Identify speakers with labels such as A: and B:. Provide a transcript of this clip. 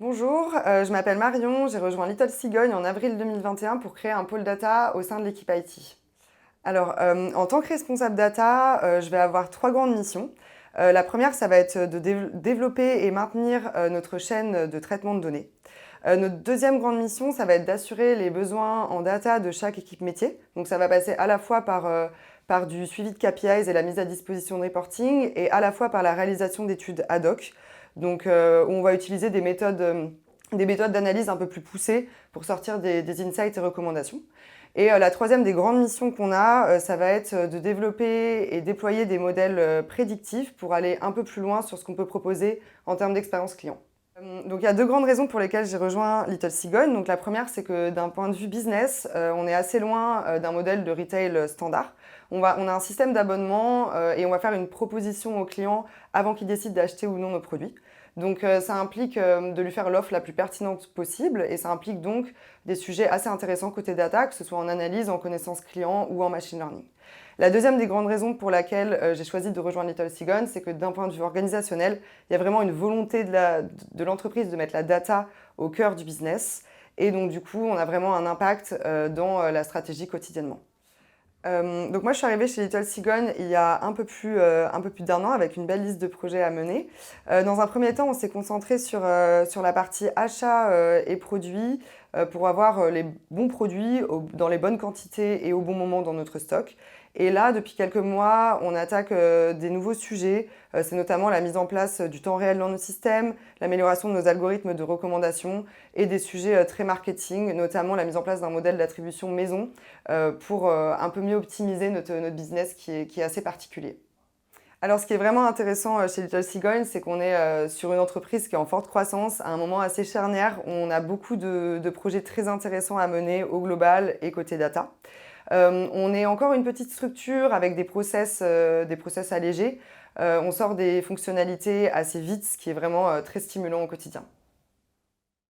A: Bonjour, je m'appelle Marion, j'ai rejoint Little Cigogne en avril 2021 pour créer un pôle data au sein de l'équipe IT. Alors, en tant que responsable data, je vais avoir 3 grandes missions. La première, ça va être de développer et maintenir notre chaîne de traitement de données. Notre deuxième grande mission, ça va être d'assurer les besoins en data de chaque équipe métier. Donc ça va passer à la fois par du suivi de KPIs et la mise à disposition de reporting, et à la fois par la réalisation d'études ad hoc. Donc où on va utiliser des méthodes d'analyse un peu plus poussées pour sortir des insights et recommandations. Et la troisième des grandes missions qu'on a, ça va être de développer et déployer des modèles prédictifs pour aller un peu plus loin sur ce qu'on peut proposer en termes d'expérience client. Donc il y a deux grandes raisons pour lesquelles j'ai rejoint Little Cigogne. Donc la première, c'est que d'un point de vue business, on est assez loin d'un modèle de retail standard. On a un système d'abonnement et on va faire une proposition au client avant qu'il décide d'acheter ou non nos produits. Donc ça implique de lui faire l'offre la plus pertinente possible, et ça implique donc des sujets assez intéressants côté data, que ce soit en analyse, en connaissance client ou en machine learning. La deuxième des grandes raisons pour laquelle j'ai choisi de rejoindre Little Cigogne, c'est que d'un point de vue organisationnel, il y a vraiment une volonté de l'entreprise de mettre la data au cœur du business. Et donc du coup, on a vraiment un impact dans la stratégie quotidiennement. Donc moi, je suis arrivée chez Little Cigogne il y a un peu plus d'un an, avec une belle liste de projets à mener. Dans un premier temps, on s'est concentré sur la partie achat et produits pour avoir les bons produits dans les bonnes quantités et au bon moment dans notre stock. Et là, depuis quelques mois, on attaque des nouveaux sujets. C'est notamment la mise en place du temps réel dans nos systèmes, l'amélioration de nos algorithmes de recommandation et des sujets très marketing, notamment la mise en place d'un modèle d'attribution maison pour un peu mieux optimiser notre business qui est assez particulier. Alors, ce qui est vraiment intéressant chez Little Cigogne, c'est qu'on est sur une entreprise qui est en forte croissance, à un moment assez charnière, où on a beaucoup de projets très intéressants à mener au global et côté data. On est encore une petite structure avec des process allégés. On sort des fonctionnalités assez vite, ce qui est vraiment très stimulant au quotidien.